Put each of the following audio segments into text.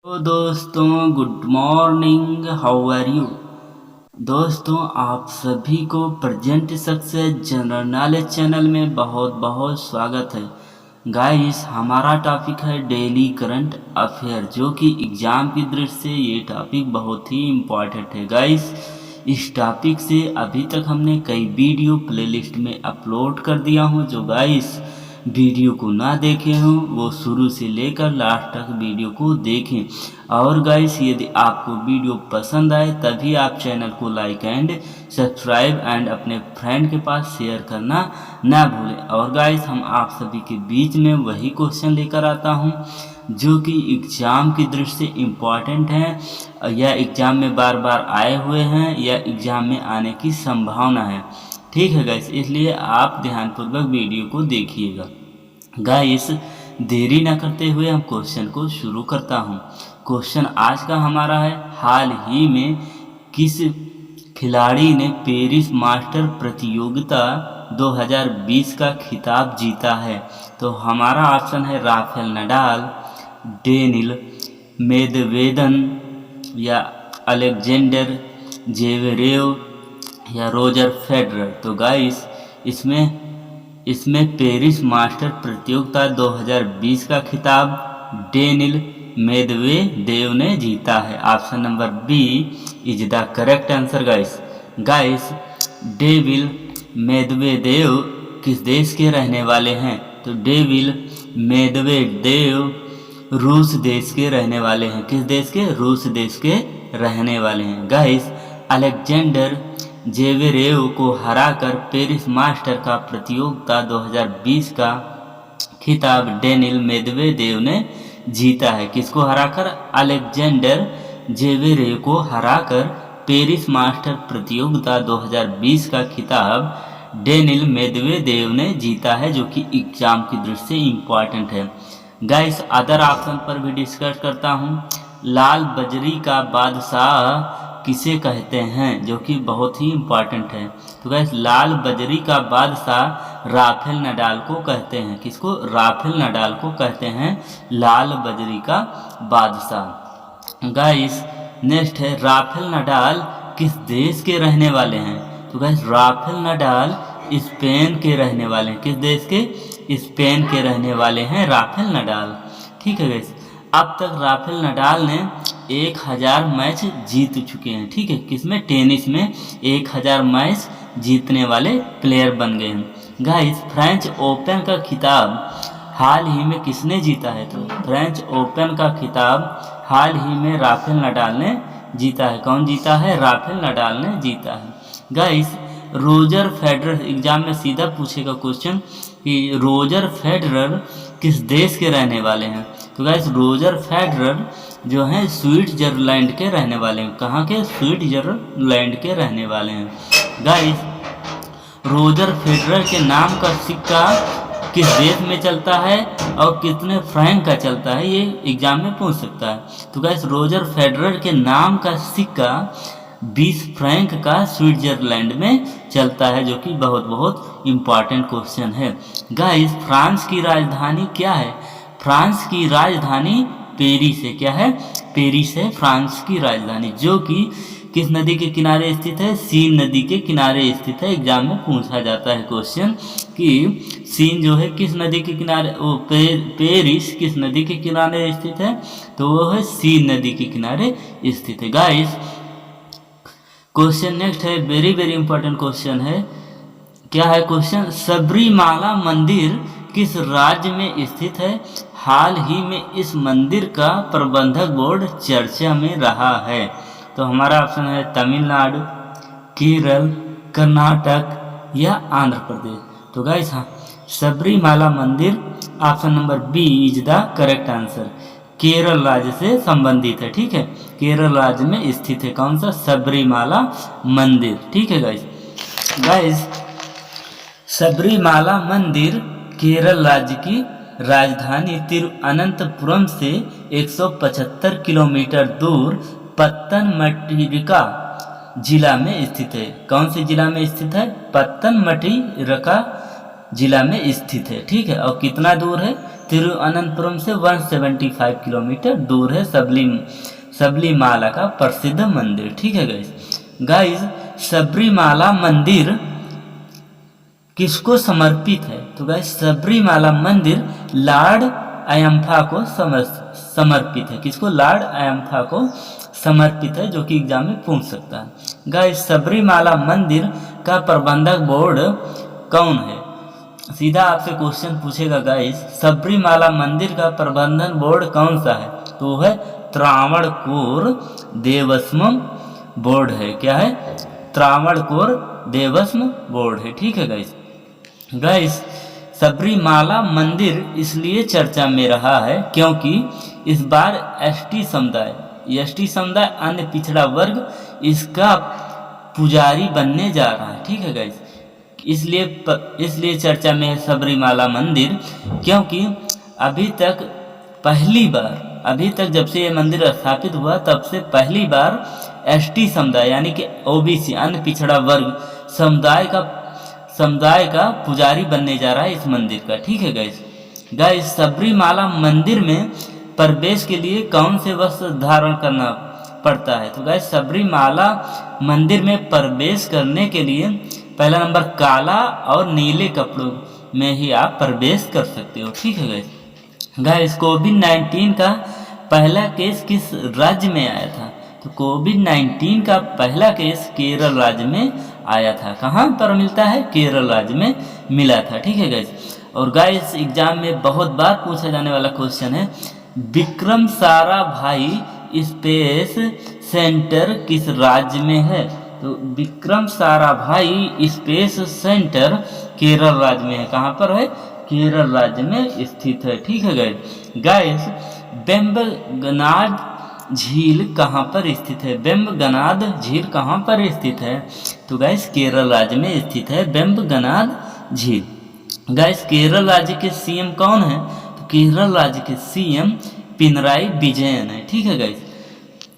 तो दोस्तों good morning, how are you. दोस्तों आप सभी को present success general knowledge channel में बहुत बहुत स्वागत है। गाइस हमारा टॉपिक है डेली करंट अफेयर, जो कि एग्जाम की दृष्टि से ये टॉपिक बहुत ही इम्पॉर्टेंट है। गाइस इस टॉपिक से अभी तक हमने कई वीडियो प्लेलिस्ट में अपलोड कर दिया हूँ। जो गाइस वीडियो को ना देखे हों वो शुरू से लेकर लास्ट तक वीडियो को देखें। और गाइस यदि आपको वीडियो पसंद आए तभी आप चैनल को लाइक एंड सब्सक्राइब एंड अपने फ्रेंड के पास शेयर करना ना भूलें। और गाइस हम आप सभी के बीच में वही क्वेश्चन लेकर आता हूँ जो कि एग्ज़ाम की दृष्टि से इम्पॉर्टेंट हैं या एग्ज़ाम में बार बार आए हुए हैं या एग्ज़ाम में आने की संभावना है। ठीक है गाइस, इसलिए आप ध्यानपूर्वक वीडियो को देखिएगा। गाइस देरी न करते हुए हम क्वेश्चन को शुरू करता हूँ। क्वेश्चन आज का हमारा है, हाल ही में किस खिलाड़ी ने पेरिस मास्टर प्रतियोगिता 2020 का खिताब जीता है। तो हमारा ऑप्शन है राफेल नडाल, डेनिल मेदवेदन या अलेक्जेंडर जेवरेव या रोजर फेडरर। तो गाइस इसमें पेरिस मास्टर प्रतियोगिता 2020 का खिताब डेनिल मेदवेदेव ने जीता है। Option number B is the correct answer guys Daniil Medvedev किस देश के रहने वाले हैं। तो डेविल मेदवेदेव रूस देश के रहने वाले हैं। किस देश के? रूस देश के रहने वाले हैं। गाइस अलेक्जेंडर जेवेरेव को हराकर पेरिस मास्टर का प्रतियोगिता 2020 का खिताब डेनिल मेदवेदेव ने जीता है। किसको हराकर? अलेक्जेंडर जेवेरेव को हराकर पेरिस मास्टर प्रतियोगिता 2020 का खिताब डेनिल मेदवेदेव ने जीता है, जो कि एग्जाम की दृष्टि से इम्पॉर्टेंट है। गाइस अदर ऑप्शन पर भी डिस्कस करता हूँ। लाल बजरी का बादशाह किसे कहते हैं, जो कि बहुत ही इम्पॉर्टेंट है। तो गाइस लाल बजरी का बादशाह राफेल नडाल को कहते हैं। किसको? राफेल नडाल को कहते हैं लाल बजरी का बादशाह। गाइस नेक्स्ट है, राफेल नडाल किस देश के रहने वाले हैं। तो गाइस राफेल नडाल स्पेन के रहने वाले हैं। किस देश के? स्पेन के रहने वाले हैं राफेल नडाल। ठीक है गाइस, अब तक राफेल नडाल ने 1000 मैच जीत चुके हैं। ठीक है, किसमें? टेनिस में 1000 मैच जीतने वाले प्लेयर बन गए हैं। गाइस फ्रेंच ओपन का खिताब हाल ही में किसने जीता है। तो फ्रेंच ओपन का खिताब हाल ही में राफेल नडाल ने जीता है। कौन जीता है? राफेल नडाल ने जीता है। गाइस रोजर फेडरर, एग्जाम में सीधा पूछेगा क्वेश्चन कि रोजर फेडरर किस देश के रहने वाले हैं। तो गाइस रोजर फेडरर जो हैं स्विट्जरलैंड के रहने वाले हैं। कहाँ के? स्विट्जरलैंड के रहने वाले हैं। गाइस रोजर फेडरर के नाम का सिक्का किस देश में चलता है और कितने फ्रैंक का चलता है, ये एग्जाम में पूछ सकता है। तो गाइस रोजर फेडरर के नाम का सिक्का 20 फ्रैंक का स्विट्जरलैंड में चलता है, जो कि बहुत बहुत इम्पॉर्टेंट क्वेश्चन है। गाइस फ्रांस की राजधानी क्या है। फ्रांस की राजधानी पेरिस है। क्या है? पेरिस है फ्रांस की राजधानी, जो कि किस नदी के किनारे स्थित है। सीन नदी के किनारे स्थित है। एग्जाम में पूछा जाता है क्वेश्चन कि सीन जो है किस नदी के किनारे, वो पेरिस किस नदी के किनारे स्थित है। तो वो है सीन नदी के किनारे स्थित है। गाइस क्वेश्चन नेक्स्ट है, वेरी वेरी इंपॉर्टेंट क्वेश्चन है। क्या है क्वेश्चन? सबरीमाला मंदिर किस राज्य में स्थित है। हाल ही में इस मंदिर का प्रबंधक बोर्ड चर्चा में रहा है। तो हमारा ऑप्शन है तमिलनाडु, केरल, कर्नाटक या आंध्र प्रदेश। तो गाइस हाँ, सबरीमाला मंदिर option number B is the correct answer. Kerala राज्य से संबंधित है। ठीक है, केरल राज्य में स्थित है। कौन सा? सबरीमाला मंदिर। ठीक है गाइस सबरीमाला मंदिर केरल राज्य की राजधानी तिरुअनंतपुरम से 175 किलोमीटर दूर पत्तनमथिट्टा जिला में स्थित है। कौन से जिला में स्थित है? पत्तनमथिट्टा जिला में स्थित है। ठीक है, और कितना दूर है? तिरुअनंतपुरम से 175 किलोमीटर दूर है सबरीमाला का प्रसिद्ध मंदिर। ठीक है गाइस सबरीमाला मंदिर किसको समर्पित है? तो गाइस सबरीमाला मंदिर लॉर्ड अयंफा को समर्पित है। किसको? लॉर्ड अयंफा को समर्पित है, जो कि एग्जाम में पूछ सकता है। गाइस सबरीमाला मंदिर का प्रबंधक बोर्ड कौन है? सीधा आपसे क्वेश्चन पूछेगा गाइस सबरीमाला मंदिर का प्रबंधन बोर्ड कौन सा है? तो है त्रावणकोर देवस्थानम बोर्ड है। क्या है? त्रावणकोर देवस्थानम बोर्ड है। ठीक है गाइस सबरीमाला मंदिर इसलिए चर्चा में रहा है क्योंकि इस बार एसटी समुदाय अन्य पिछड़ा वर्ग इसका पुजारी बनने जा रहा है। ठीक है गाइस इसलिए चर्चा में है सबरीमाला मंदिर, क्योंकि अभी तक जब से ये मंदिर स्थापित हुआ तब से पहली बार एसटी समुदाय यानी कि ओबीसी अन्य पिछड़ा वर्ग समुदाय का पुजारी बनने जा रहा है इस मंदिर का। ठीक है गाइस सबरीमाला मंदिर में प्रवेश के लिए कौन से वस्त्र धारण करना पड़ता है? तो गाइस सबरीमाला मंदिर में प्रवेश करने के लिए पहला नंबर काला और नीले कपड़ों में ही आप प्रवेश कर सकते हो। ठीक है गाइस कोविड-19 का पहला केस किस राज्य में आया था? तो कोविड-19 का पहला केस केरल राज्य में आया था। कहाँ पर मिलता है? केरल राज्य में मिला था। ठीक है गाइस और गाइस एग्जाम में बहुत बार पूछा जाने वाला क्वेश्चन है विक्रम साराभाई स्पेस सेंटर किस राज्य में है? तो विक्रम साराभाई स्पेस सेंटर केरल राज्य में है। कहाँ पर है? केरल राज्य में स्थित है। ठीक है गाइस वेम्बनाड झील कहाँ पर स्थित है? वेम्बनाड झील कहाँ पर स्थित है? तो गाइस केरल राज्य में स्थित है वेम्बनाड झील। गाइस केरल राज्य के सीएम कौन है? तो केरल राज्य के सीएम पिनराई विजयन है। ठीक है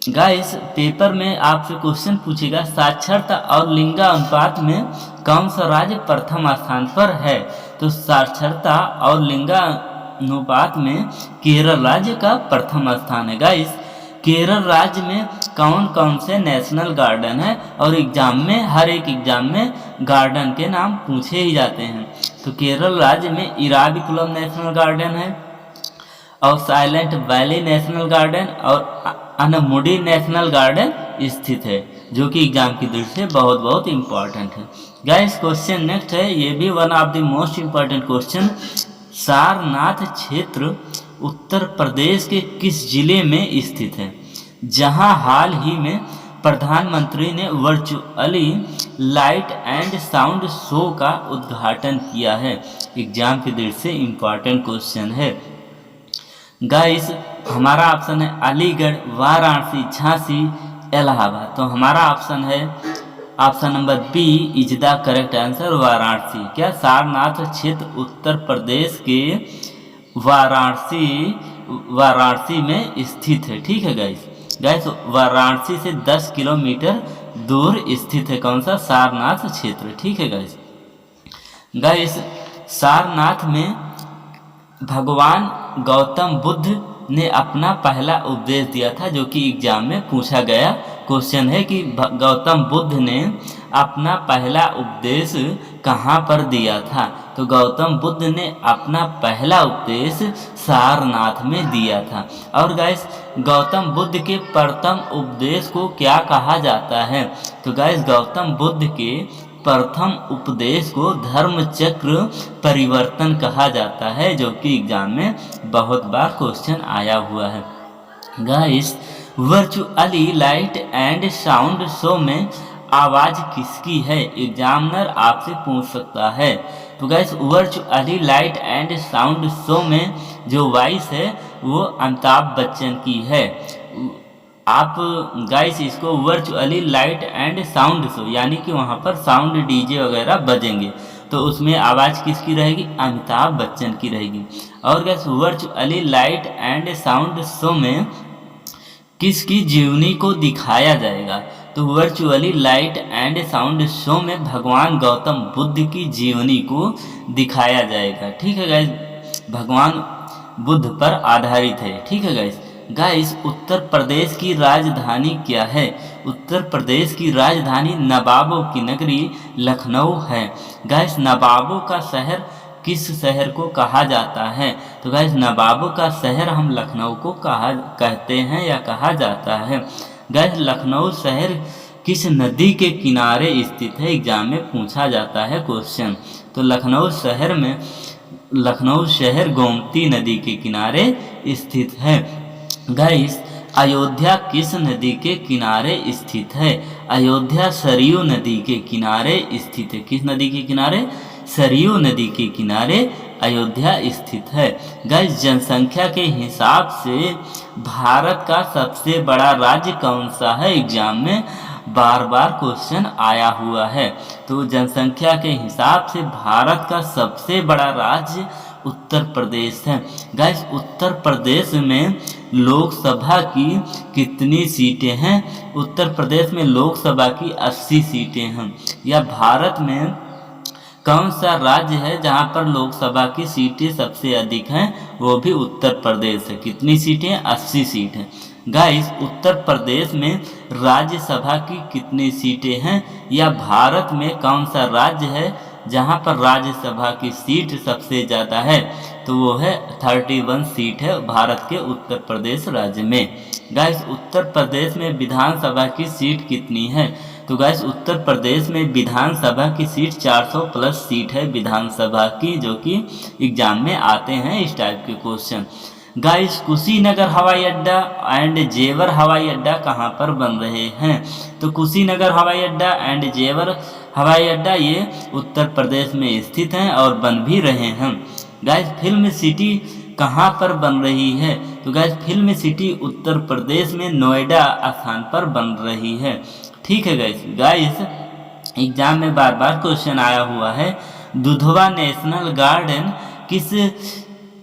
गाइस पेपर में आपसे क्वेश्चन पूछेगा साक्षरता और लिंगानुपात में कौन सा राज्य प्रथम स्थान पर है? तो साक्षरता और लिंगानुपात में केरल राज्य का प्रथम स्थान है। गाइस केरल राज्य में कौन कौन से नेशनल गार्डन है? और हर एक एग्जाम में गार्डन के नाम पूछे ही जाते हैं। तो केरल राज्य में इराविकुलम नेशनल गार्डन है और साइलेंट वैली नेशनल गार्डन और अनमुडी नेशनल गार्डन स्थित है, जो कि एग्जाम की दृष्टि से बहुत इंपॉर्टेंट है। गाइस क्वेश्चन नेक्स्ट है, ये भी one of the most important question. Sarnath क्षेत्र उत्तर प्रदेश के किस जिले में स्थित है? जहां हाल ही में प्रधानमंत्री ने virtually light and sound show का उद्घाटन किया है। एग्जाम की दृष्टि से इम्पॉर्टेंट क्वेश्चन है। गाइस हमारा ऑप्शन है अलीगढ़, वाराणसी, झांसी, इलाहाबाद। तो हमारा ऑप्शन है option number B is the correct answer, Varanasi. क्या? सारनाथ क्षेत्र उत्तर प्रदेश के वाराणसी में स्थित है। ठीक है गाइस वाराणसी से 10 किलोमीटर दूर स्थित है कौन सा? सारनाथ क्षेत्र। ठीक है गाइस सारनाथ में भगवान गौतम बुद्ध ने अपना पहला उपदेश दिया था, जो कि एग्जाम में पूछा गया क्वेश्चन है कि गौतम बुद्ध ने अपना पहला उपदेश कहाँ पर दिया था? तो गौतम बुद्ध ने अपना पहला उपदेश सारनाथ में दिया था। और गाइस गौतम बुद्ध के प्रथम उपदेश को क्या कहा जाता है? तो गाइस गौतम बुद्ध के प्रथम उपदेश को धर्मचक्र परिवर्तन कहा जाता है, जो कि एग्जाम में बहुत बार क्वेश्चन आया हुआ है। Guys virtually light and sound show में आवाज किसकी है? एग्जामिनर आपसे पूछ सकता है। तो guys virtually light and sound show में जो वॉइस है वो अमिताभ बच्चन की है। आप गाइस इसको virtually light and sound show यानी कि वहाँ पर साउंड डीजे वगैरह बजेंगे, तो उसमें आवाज़ किसकी रहेगी? अमिताभ बच्चन की रहेगी। और guys virtually light and sound show में किसकी जीवनी को दिखाया जाएगा? तो virtually light and sound show में भगवान गौतम बुद्ध की जीवनी को दिखाया जाएगा। ठीक है गाइस भगवान बुद्ध पर आधारित है। ठीक है गाइस। गाइस उत्तर प्रदेश की राजधानी क्या है? उत्तर प्रदेश की राजधानी नवाबों की नगरी लखनऊ है। गाइस नवाबों का शहर किस शहर को कहा जाता है? तो गाइस नवाबों का शहर हम लखनऊ को कहते हैं या कहा जाता है। गाइस लखनऊ शहर किस नदी के किनारे स्थित है? एग्जाम में पूछा जाता है क्वेश्चन। तो लखनऊ शहर गोमती नदी के किनारे स्थित है। गाइस अयोध्या किस नदी के किनारे स्थित है? अयोध्या सरयू नदी के किनारे स्थित है। किस नदी के किनारे? सरयू नदी के किनारे अयोध्या स्थित है। गाइस जनसंख्या के हिसाब से भारत का सबसे बड़ा राज्य कौन सा है? एग्जाम में बार बार क्वेश्चन आया हुआ है। तो जनसंख्या के हिसाब से भारत का सबसे बड़ा राज्य उत्तर प्रदेश है। गाइस उत्तर प्रदेश में लोकसभा की कितनी सीटें हैं? उत्तर प्रदेश में लोकसभा की 80 सीटें हैं। या भारत में कौन सा राज्य है जहां पर लोकसभा की सीटें सबसे अधिक हैं? वो भी उत्तर प्रदेश है। कितनी सीटें? 80 सीट हैं। गाइस उत्तर प्रदेश में राज्यसभा की कितनी सीटें हैं? या भारत में कौन सा राज्य है जहां पर राज्यसभा की सीट सबसे ज़्यादा है? तो वो है 31 सीट है भारत के उत्तर प्रदेश राज्य में। गाइस उत्तर प्रदेश में विधानसभा की सीट कितनी है? तो गाइस उत्तर प्रदेश में विधानसभा की सीट 400 प्लस सीट है विधानसभा की, जो कि एग्जाम में आते हैं इस टाइप के क्वेश्चन। गाइस कुशीनगर हवाई अड्डा एंड जेवर हवाई अड्डा कहाँ पर बन रहे हैं? तो कुशीनगर हवाई अड्डा एंड जेवर हवाई अड्डा ये उत्तर प्रदेश में स्थित हैं और बन भी रहे हैं। गाइस फिल्म सिटी कहाँ पर बन रही है? तो guys film city Uttar Pradesh में नोएडा स्थान पर बन रही है। ठीक है गाइस एग्जाम में बार बार क्वेश्चन आया हुआ है, दुधवा नेशनल गार्डन किस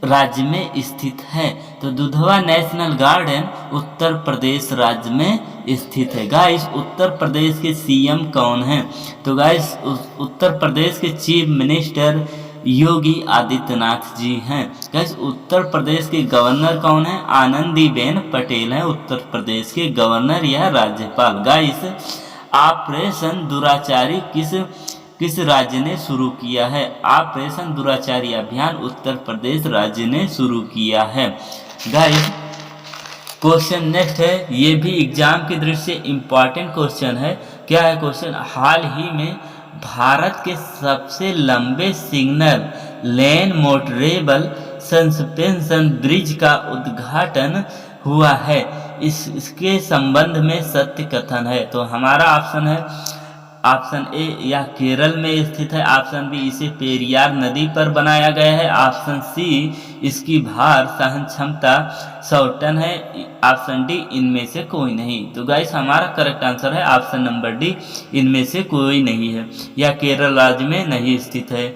राज्य में स्थित है? तो दुधवा नेशनल गार्डन उत्तर प्रदेश राज्य में स्थित है। गाइस उत्तर प्रदेश के सीएम कौन हैं? तो गाइस उत्तर प्रदेश के चीफ मिनिस्टर योगी आदित्यनाथ जी हैं। गाइस उत्तर प्रदेश के गवर्नर कौन है? आनंदीबेन पटेल हैं उत्तर प्रदेश के गवर्नर या राज्यपाल। गाइस ऑपरेशन दुराचारी किस राज्य ने शुरू किया है? ऑपरेशन दुराचारी अभियान उत्तर प्रदेश राज्य ने शुरू किया है। गाइस क्वेश्चन नेक्स्ट है, ये भी एग्जाम की दृष्टि से इम्पॉर्टेंट क्वेश्चन है। क्या है क्वेश्चन? हाल ही में भारत के सबसे लंबे सिग्नल लेन मोटरेबल सस्पेंशन ब्रिज का उद्घाटन हुआ है, इसके संबंध में सत्य कथन है। तो हमारा ऑप्शन है ऑप्शन ए या केरल में स्थित है, ऑप्शन बी इसे पेरियार नदी पर बनाया गया है, ऑप्शन सी इसकी भार सहन क्षमता 100 टन है, ऑप्शन डी इनमें से कोई नहीं। तो गाइस हमारा करेक्ट आंसर है ऑप्शन नंबर डी, इनमें से कोई नहीं है, या केरल राज्य में नहीं स्थित है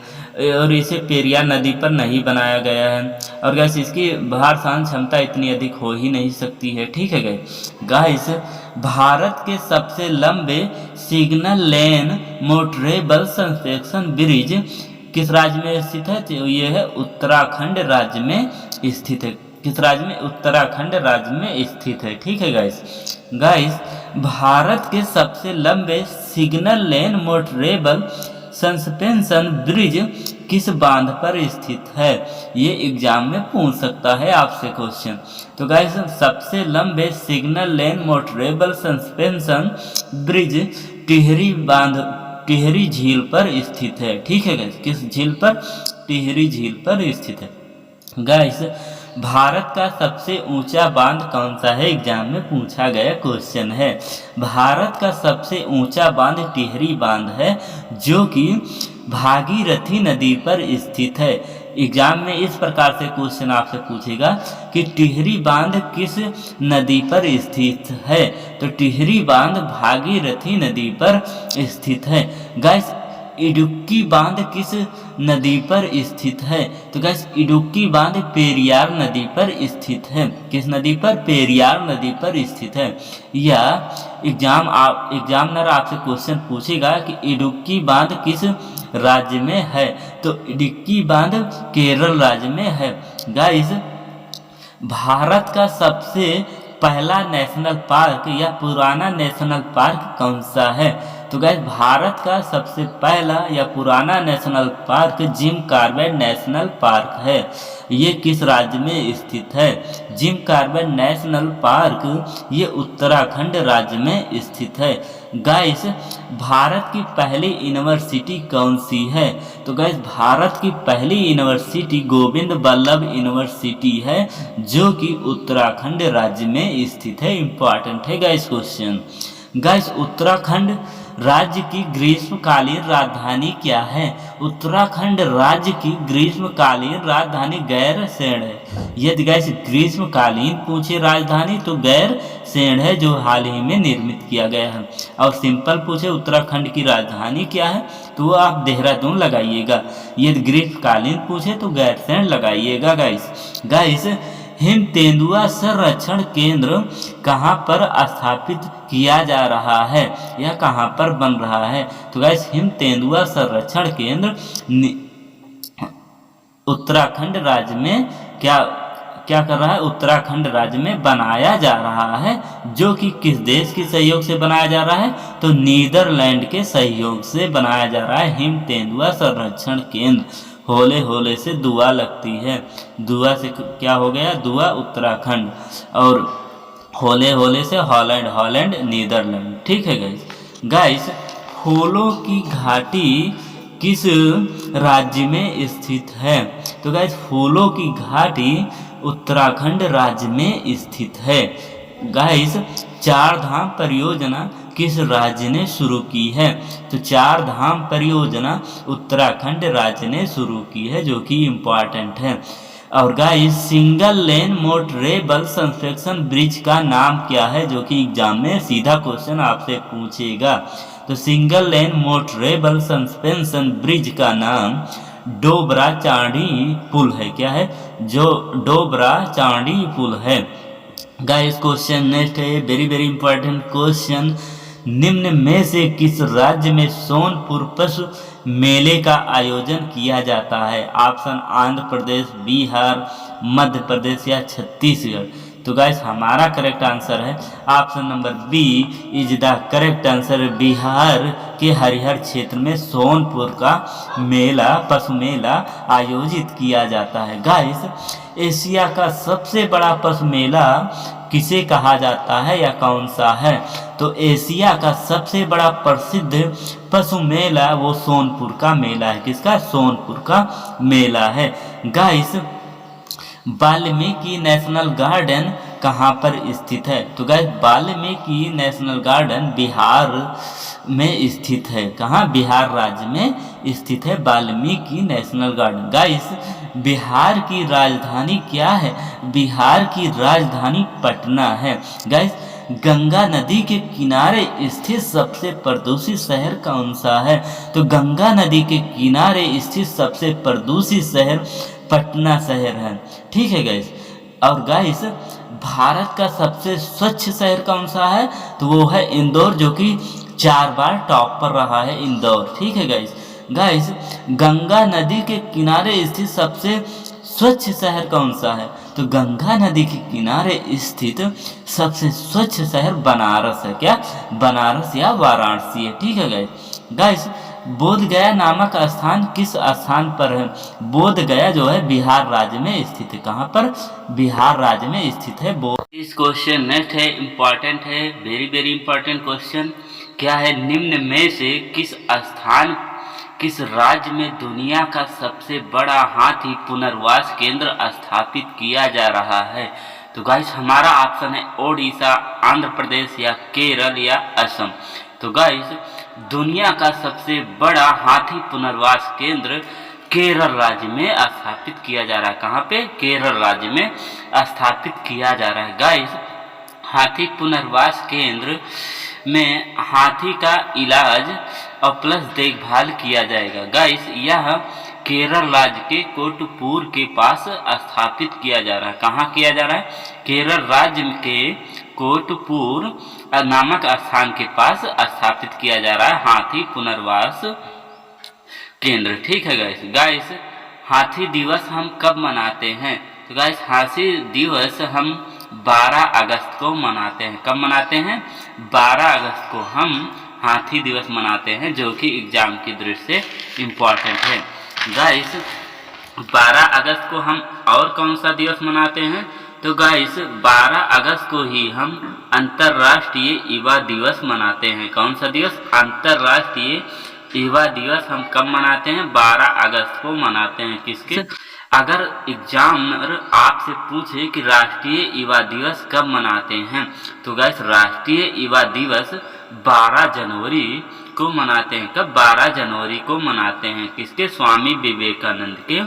और इसे पेरियार नदी पर नहीं बनाया गया है, और गाइस इसकी भार सहन क्षमता इतनी अधिक हो ही नहीं सकती है। ठीक है गाइस भारत के सबसे लंबे सिग्नल लेन मोटरेबल सस्पेंशन ब्रिज किस राज्य में स्थित है? तो ये है उत्तराखंड राज्य में स्थित है। किस राज्य में? उत्तराखंड राज्य में स्थित है। ठीक है गाइस भारत के सबसे लंबे सिग्नल लेन मोटरेबल सस्पेंशन ब्रिज किस बांध पर स्थित है? ये एग्जाम में पूछ सकता है आपसे क्वेश्चन। तो गाइस सबसे लंबे सिग्नल लेन मोटरेबल सस्पेंशन ब्रिज टिहरी झील पर स्थित है। ठीक है गाइस, किस झील पर? टिहरी झील पर स्थित है। गाइस भारत का सबसे ऊंचा बांध कौन सा है? एग्जाम में पूछा गया क्वेश्चन है। भारत का सबसे ऊंचा बांध टिहरी बांध है, जो कि भागीरथी नदी पर स्थित है। एग्जाम में इस प्रकार से क्वेश्चन आपसे पूछेगा कि टिहरी बांध किस नदी पर स्थित है? तो टिहरी बांध भागीरथी नदी पर स्थित है। गाइस इडुक्की बांध किस नदी पर स्थित है? तो गाइस इडुक्की बांध पेरियार नदी पर स्थित है। किस नदी पर? पेरियार नदी पर स्थित है। या एग्जामिनर आपसे क्वेश्चन पूछेगा कि इडुक्की बांध किस राज्य में है? तो इडुक्की बांध केरल राज्य में है। गाइस भारत का सबसे पहला नेशनल पार्क या पुराना नेशनल पार्क कौन सा है? तो गाइस भारत का सबसे पहला या पुराना national park Jim Corbett national park है। ये किस राज्य में स्थित है? जिम कॉर्बेट नेशनल पार्क ये उत्तराखंड राज्य में स्थित है। गाइस भारत की पहली यूनिवर्सिटी कौन सी है? तो गाइस भारत की पहली यूनिवर्सिटी गोविंद बल्लभ यूनिवर्सिटी है, जो कि उत्तराखंड राज्य में स्थित है। इंपॉर्टेंट है गाइस क्वेश्चन। गाइस उत्तराखंड राज्य की ग्रीष्मकालीन राजधानी क्या है? उत्तराखंड राज्य की ग्रीष्मकालीन राजधानी गैरसैंण है। यदि गाइस ग्रीष्मकालीन पूछे राजधानी तो गैरसैंण है, जो हाल ही में निर्मित किया गया है। और सिंपल पूछे उत्तराखंड की राजधानी क्या है तो आप देहरादून लगाइएगा। यदि ग्रीष्मकालीन पूछे तो गैरसैंण लगाइएगा। गाइस हिम तेंदुआ संरक्षण केंद्र कहाँ पर स्थापित किया जा रहा है या कहाँ पर बन रहा है? तो गाइस हिम तेंदुआ संरक्षण केंद्र उत्तराखंड राज्य में क्या कर रहा है? उत्तराखंड राज्य में बनाया जा रहा है, जो कि किस देश के सहयोग से बनाया जा रहा है? तो नीदरलैंड के सहयोग से बनाया जा रहा है हिम तेंदुआ संरक्षण केंद्र। होले होले से दुआ लगती है, दुआ से क्या हो गया? दुआ उत्तराखंड, और होले होले से हॉलैंड नीदरलैंड। ठीक है गाइस फूलों की घाटी किस राज्य में स्थित है? तो गाइस फूलों की घाटी उत्तराखंड राज्य में स्थित है। गाइस चार धाम परियोजना किस राज्य ने शुरू की है? तो चार धाम परियोजना उत्तराखंड राज्य ने शुरू की है, जो कि इम्पॉर्टेंट है। और guys single lane motorable suspension bridge का नाम क्या है? जो कि एग्जाम में सीधा क्वेश्चन आपसे पूछेगा। तो single lane motorable suspension bridge का नाम डोबरा चांडी पुल है। क्या है? जो डोबरा चांडी पुल है। गाइस क्वेश्चन नेक्स्ट है, वेरी वेरी इंपॉर्टेंट क्वेश्चन। निम्न में से किस राज्य में सोनपुर पशु मेले का आयोजन किया जाता है? ऑप्शन आंध्र प्रदेश, बिहार, मध्य प्रदेश या छत्तीसगढ़। तो गाइस हमारा करेक्ट आंसर है option number B is the correct answer. Bihar के हरिहर क्षेत्र में सोनपुर का मेला, पशु मेला आयोजित किया जाता है। गाइस एशिया का सबसे बड़ा पशु मेला किसे कहा जाता है या कौन सा है? तो एशिया का सबसे बड़ा प्रसिद्ध पशु मेला वो सोनपुर का मेला है। किसका? सोनपुर का मेला है। गाइस वाल्मीकि नेशनल गार्डन कहाँ पर स्थित है? तो guys Valmiki national garden Bihar में स्थित है। कहाँ? बिहार राज्य में स्थित है Valmiki national garden. Guys Bihar की राजधानी क्या है? बिहार की राजधानी पटना है। गाइस गंगा नदी के किनारे स्थित सबसे प्रदूषित शहर कौन सा है? तो गंगा नदी के किनारे स्थित सबसे प्रदूषित शहर पटना शहर है। ठीक है गाइस। और गाइस भारत का सबसे स्वच्छ शहर कौन सा है? तो वो है इंदौर, जो कि 4 बार टॉप पर रहा है इंदौर। ठीक है गाइस गंगा नदी के किनारे स्थित सबसे स्वच्छ शहर कौन सा है? तो गंगा नदी के किनारे स्थित सबसे स्वच्छ शहर बनारस है। क्या? बनारस या वाराणसी है। ठीक है गाइस बोध गया नामक स्थान किस स्थान पर है? बोध गया जो है बिहार राज्य में स्थित है। कहाँ पर? बिहार राज्य में स्थित है बोध। इस क्वेश्चन नेक्स्ट है, इंपॉर्टेंट है, वेरी वेरी इंपॉर्टेंट क्वेश्चन। क्या है? निम्न में से किस राज्य में दुनिया का सबसे बड़ा हाथी पुनर्वास केंद्र स्थापित किया जा रहा है? तो गाइस हमारा ऑप्शन है ओडिशा, आंध्र प्रदेश या केरल या असम। तो गाइस दुनिया का सबसे बड़ा हाथी पुनर्वास केंद्र केरल राज्य में स्थापित किया जा रहा है। कहाँ पे? केरल राज्य में स्थापित किया जा रहा है। गाइस हाथी पुनर्वास केंद्र में हाथी का इलाज और प्लस देखभाल किया जाएगा। गाइस यह केरल राज्य के कोटपुर के पास स्थापित किया जा रहा है। कहाँ किया जा रहा है? केरल राज्य के कोटपुर नामक स्थान के पास स्थापित किया जा रहा है हाथी पुनर्वास केंद्र। ठीक है गाइस हाथी दिवस हम कब मनाते हैं? तो गाइस हाथी दिवस हम 12 अगस्त को मनाते हैं। कब मनाते हैं? 12 अगस्त को हम हाथी दिवस मनाते हैं, जो कि एग्जाम की दृष्टि से इम्पॉर्टेंट है। गाइस 12 अगस्त को हम और कौन सा दिवस मनाते हैं? तो गाइस 12 अगस्त को ही हम अंतर्राष्ट्रीय युवा दिवस मनाते हैं। कौन सा दिवस? अंतर्राष्ट्रीय युवा दिवस हम कब मनाते हैं? 12 अगस्त को मनाते हैं। किसके? अगर एग्जामिनर आपसे पूछे कि राष्ट्रीय युवा दिवस कब मनाते हैं, तो गाइस राष्ट्रीय युवा दिवस 12 जनवरी को मनाते हैं। कब? 12 जनवरी को मनाते हैं। किसके? स्वामी विवेकानंद के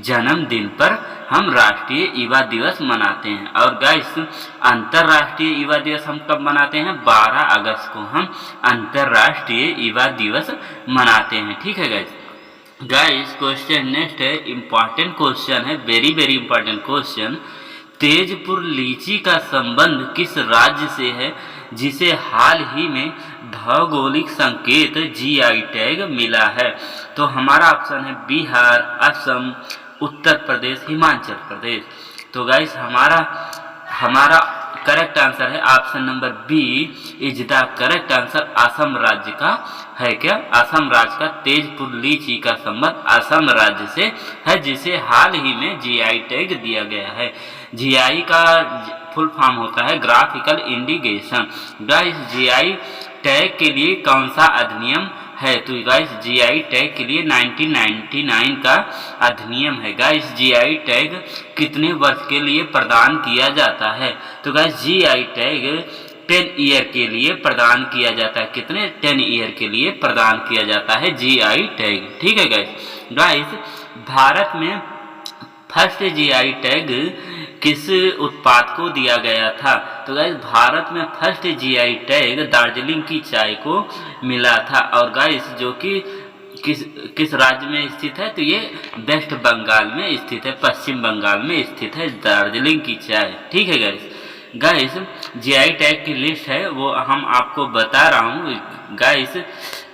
जन्मदिन पर हम राष्ट्रीय युवा दिवस मनाते हैं। और गाइस अंतर्राष्ट्रीय युवा दिवस हम कब मनाते हैं? 12 अगस्त को हम अंतर्राष्ट्रीय युवा दिवस मनाते हैं। ठीक है गाइस क्वेश्चन नेक्स्ट है, इम्पॉर्टेंट क्वेश्चन है, very very important question. Tezpur लीची का संबंध किस राज्य से है जिसे हाल ही में भौगोलिक संकेत जीआई टैग मिला है? तो हमारा ऑप्शन है बिहार, असम, उत्तर प्रदेश, हिमाचल प्रदेश। तो गाइस हमारा करेक्ट आंसर है option number B is the correct answer. Assam राज्य का है। क्या? असम राज्य का तेजपुर लीची का संबंध असम राज्य से है, जिसे हाल ही में जीआई टैग दिया गया है। जीआई का फुल फॉर्म होता है graphical indication. Guys GI tag के लिए कौन सा अधिनियम है? तो गाइस जीआई टैग के लिए 1999 का अधिनियम है। गाइस जीआई टैग कितने वर्ष के लिए प्रदान किया जाता है? तो गाइस जीआई टैग 10 ईयर के लिए प्रदान किया जाता है। कितने? 10 ईयर के लिए प्रदान किया जाता है जीआई टैग। ठीक है गाइस भारत में फर्स्ट जीआई टैग किस उत्पाद को दिया गया था? तो गाइस भारत में फर्स्ट जीआई टैग दार्जिलिंग की चाय को मिला था। और गाइस जो कि किस राज्य में स्थित है? तो ये वेस्ट बंगाल में स्थित है, पश्चिम बंगाल में स्थित है दार्जिलिंग की चाय। ठीक है गाइस जीआई टैग की लिस्ट है वो हम आपको बता रहा हूँ। गाइस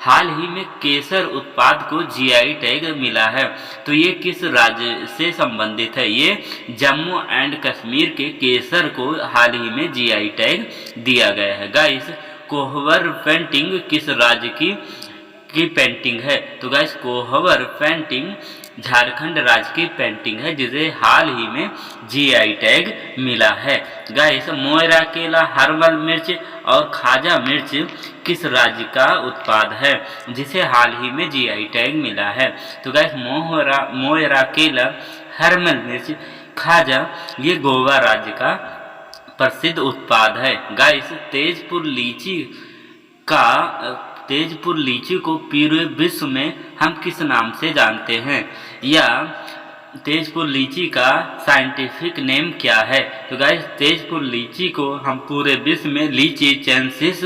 हाल ही में केसर उत्पाद को जीआई टैग मिला है। तो ये किस राज्य से संबंधित है? ये जम्मू एंड कश्मीर के केसर को हाल ही में जीआई टैग दिया गया है। गाइस कोहबर पेंटिंग किस राज्य की पेंटिंग है? तो गाइस कोहबर पेंटिंग झारखंड राज्य की पेंटिंग है, जिसे हाल ही में जीआई टैग मिला है। गाइस मोयरा केला, हर्बल मिर्च और खाजा मिर्च किस राज्य का उत्पाद है जिसे हाल ही में जीआई टैग मिला है? तो गाइस मोयरा केला, हर्बल मिर्च, खाजा ये गोवा राज्य का प्रसिद्ध उत्पाद है। गाइस तेजपुर लीची को पूरे विश्व में हम किस नाम से जानते हैं? या तेजपुर लीची का साइंटिफिक नेम क्या है? तो गाइस तेजपुर लीची को हम पूरे विश्व में लीची चेंसिस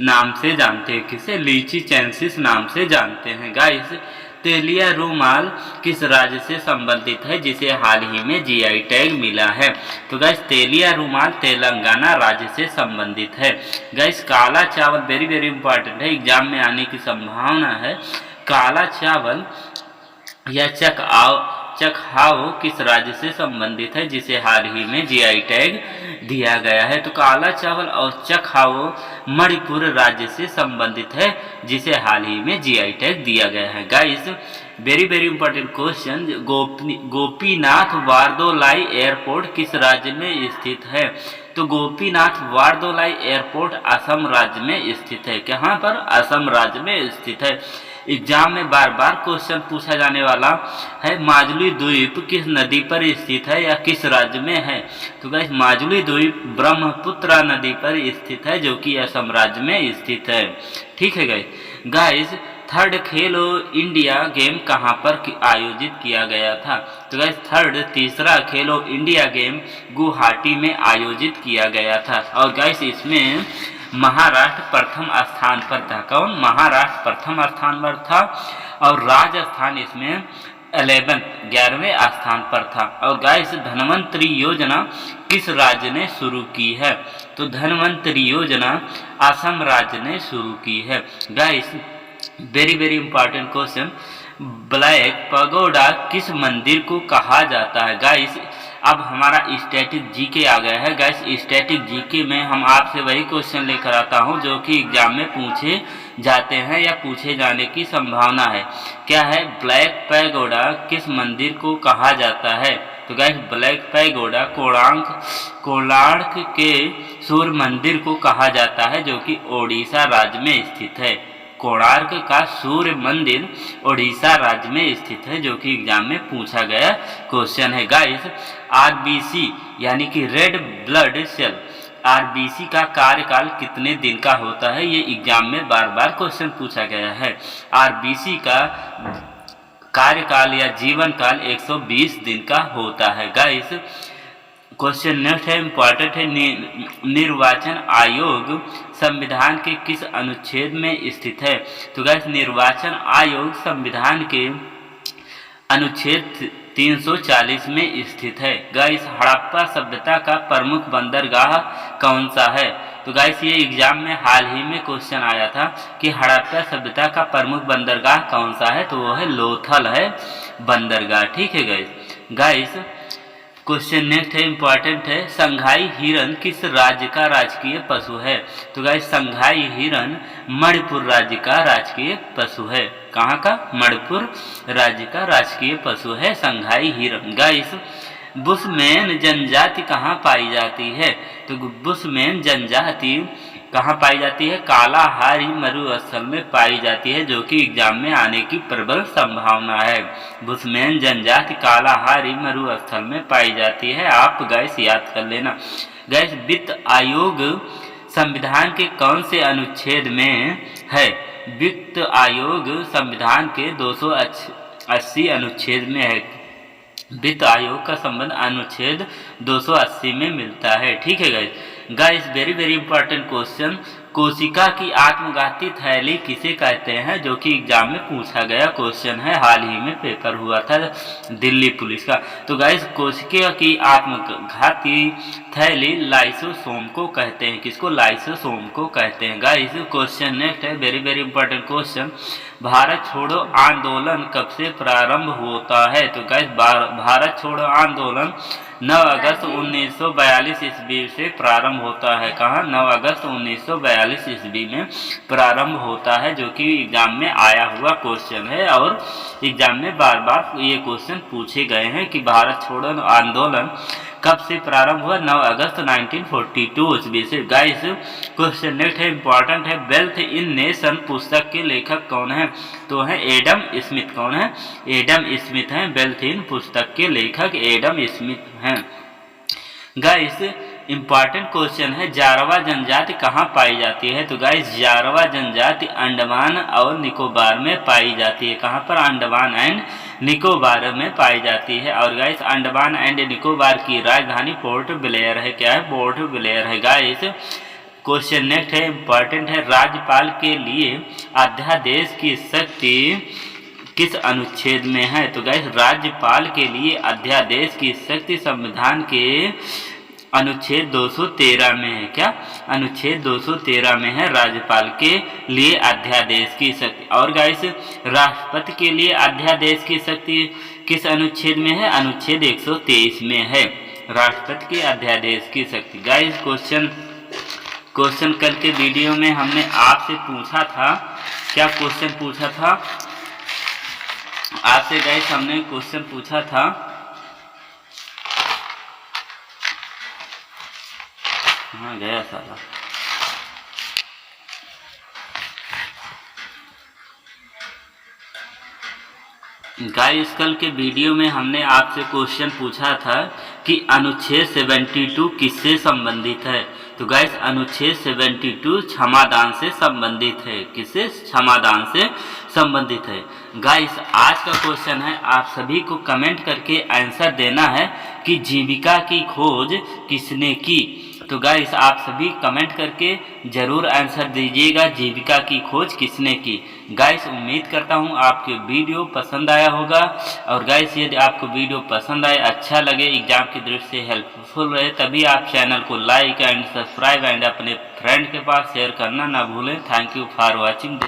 नाम से जानते हैं। किसे? लीची चेंसिस नाम से जानते हैं। गाइस तेलिया रूमाल किस राज्य से संबंधित है जिसे हाल ही में जीआई टैग मिला है? तो गाइस तेलिया रूमाल तेलंगाना राज्य से संबंधित है। गाइस काला चावल वेरी वेरी इंपॉर्टेंट है, एग्जाम में आने की संभावना है। काला चावल या चकहाओ किस राज्य से संबंधित है जिसे हाल ही में जीआई टैग दिया गया है? तो काला चावल और चकहाओ मणिपुर राज्य से संबंधित है जिसे हाल ही में जीआई टैग दिया गया है। Guys very very important question, Gopinath Bordoloi airport किस राज्य में स्थित है? तो गोपीनाथ बारदोलाई एयरपोर्ट असम राज्य में स्थित है। कहाँ पर? असम राज्य में स्थित है। एग्जाम में बार बार क्वेश्चन पूछा जाने वाला है, माजुली द्वीप किस नदी पर स्थित है या किस राज्य में है? तो गाइस माजुली द्वीप ब्रह्मपुत्र नदी पर स्थित है, जो कि असम राज्य में स्थित है। ठीक है गाइस थर्ड खेलो इंडिया गेम कहाँ पर आयोजित किया गया था? तो गाइस तीसरा खेलो इंडिया गेम गुवाहाटी में आयोजित किया गया था। और गाइस इसमें महाराष्ट्र प्रथम स्थान पर था। कौन? महाराष्ट्र प्रथम स्थान पर था और राजस्थान इसमें 11वें स्थान पर था। और गाइस धनवंतरी योजना किस राज्य ने शुरू की है? तो धनवंतरी योजना असम राज्य ने शुरू की है। Guys very very important question, black pagoda किस मंदिर को कहा जाता है? गाइस अब हमारा स्टैटिक जीके आ गया है गाइस। स्टैटिक जीके में हम आपसे वही क्वेश्चन लेकर आता हूं जो कि एग्जाम में पूछे जाते हैं या पूछे जाने की संभावना है। क्या है? ब्लैक पैगोडा किस मंदिर को कहा जाता है? तो गाइस ब्लैक पैगोडा कोणार्क के सूर्य मंदिर को कहा जाता है जो कि ओडिशा राज्य में स्थित है। कोणार्क का सूर्य मंदिर ओडिशा राज्य में स्थित है जो कि एग्जाम में पूछा गया क्वेश्चन है गाइस। आरबीसी यानी कि रेड ब्लड सेल, आरबीसी का कार्यकाल कितने दिन का होता है? ये एग्जाम में बार बार क्वेश्चन पूछा गया है। आरबीसी का कार्यकाल या जीवन काल 120 दिन का होता है गाइस। क्वेश्चन नेक्स्ट है, इंपॉर्टेंट है। निर्वाचन आयोग संविधान के किस अनुच्छेद में स्थित है? तो गाइस निर्वाचन आयोग संविधान के अनुच्छेद 340 में स्थित है। गाइस हड़प्पा सभ्यता का प्रमुख बंदरगाह कौन सा है? तो गाइस ये एग्जाम में हाल ही में क्वेश्चन आया था कि हड़प्पा सभ्यता का प्रमुख बंदरगाह कौन सा है, तो वो है लोथल है बंदरगाह। ठीक है गाइस क्वेश्चन नेक्स्ट है, इंपॉर्टेंट है। संघाई हिरन किस राज्य का राजकीय पशु है? तो गाइस संघाई हिरन मणिपुर राज्य का राजकीय पशु है। कहाँ का? मणिपुर राज्य का राजकीय पशु है संघाई हिरन। गाइस बुशमैन जनजाति कहाँ पाई जाती है? तो बुशमैन जनजाति कहाँ पाई जाती है? कालाहारी मरुस्थल में पाई जाती है जो कि एग्जाम में आने की प्रबल संभावना है। बुशमैन जनजाति कालाहारी मरुस्थल में पाई जाती है। आप गैस याद कर लेना। गैस वित्त आयोग संविधान के कौन से अनुच्छेद में है? वित्त आयोग संविधान के 280 अनुच्छेद में है। वित्त आयोग का संबंध अनुच्छेद 280 में मिलता है। ठीक है guys very very important question. कोशिका की आत्मघाती थैली किसे कहते हैं? जो कि एग्जाम में पूछा गया क्वेश्चन है, हाल ही में पेपर हुआ था दिल्ली पुलिस का। तो गाइस कोशिका की आत्मघाती थैली लाइसोसोम को कहते हैं। किसको? लाइसोसोम को कहते हैं। गाइस क्वेश्चन नेक्स्ट है, very very important question. Bharat छोड़ो आंदोलन कब से प्रारंभ होता है? तो गाइस भारत छोड़ो आंदोलन 9 अगस्त 1942 ईस्वी से प्रारंभ होता है। कहाँ? 9 अगस्त 1942 ईस्वी में प्रारंभ होता है जो कि एग्जाम में आया हुआ क्वेश्चन है और एग्जाम में बार बार ये क्वेश्चन पूछे गए हैं कि भारत छोड़ो आंदोलन कब से प्रारंभ हुआ? 9 अगस्त 1942 ईस्वी से। गाइस क्वेश्चन नेक्स्ट है, इंपॉर्टेंट है। वेल्थ इन नेशन पुस्तक के लेखक कौन है? तो है एडम स्मिथ। कौन है? एडम स्मिथ हैं। वेल्थ इन पुस्तक के लेखक एडम स्मिथ हैं। गाइस इंपॉर्टेंट क्वेश्चन है, जारवा जनजाति कहाँ पाई जाती है? तो गाइस जारवा जनजाति अंडमान और निकोबार में पाई जाती है। कहाँ पर? अंडमान एंड निकोबार में पाई जाती है। और गाइस अंडमान एंड निकोबार की राजधानी पोर्ट ब्लेयर है। क्या है? पोर्ट ब्लेयर है। गाइस क्वेश्चन नेक्स्ट है, इंपॉर्टेंट है। राज्यपाल के लिए अध्यादेश की शक्ति किस अनुच्छेद में है? तो गाइस राज्यपाल के लिए अध्यादेश की शक्ति संविधान के अनुच्छेद 213 में है। क्या? अनुच्छेद 213 में है राज्यपाल के लिए अध्यादेश की शक्ति। और गाइस राष्ट्रपति के लिए अध्यादेश की शक्ति किस अनुच्छेद में है? अनुच्छेद 123 में है राष्ट्रपति के अध्यादेश की शक्ति। गाइस क्वेश्चन कल के वीडियो में हमने आपसे पूछा था, क्या क्वेश्चन पूछा था आपसे? गाइस हमने क्वेश्चन पूछा था, हाँ गया सारा। गाइस कल के वीडियो में हमने आपसे क्वेश्चन पूछा था कि अनुच्छेद 72 किससे संबंधित है? तो गाइस अनुच्छेद 72 क्षमादान से संबंधित है। किससे? क्षमादान से संबंधित है। गाइस आज का क्वेश्चन है, आप सभी को कमेंट करके आंसर देना है कि जीविका की खोज किसने की? तो गाइस आप सभी कमेंट करके जरूर आंसर दीजिएगा, जीविका की खोज किसने की। गाइस उम्मीद करता हूँ आपके वीडियो पसंद आया होगा। और गाइस यदि आपको वीडियो पसंद आए, अच्छा लगे, एग्जाम की दृष्टि से हेल्पफुल रहे, तभी आप चैनल को लाइक एंड सब्सक्राइब एंड अपने फ्रेंड के पास शेयर करना ना भूलें। Thank you for watching.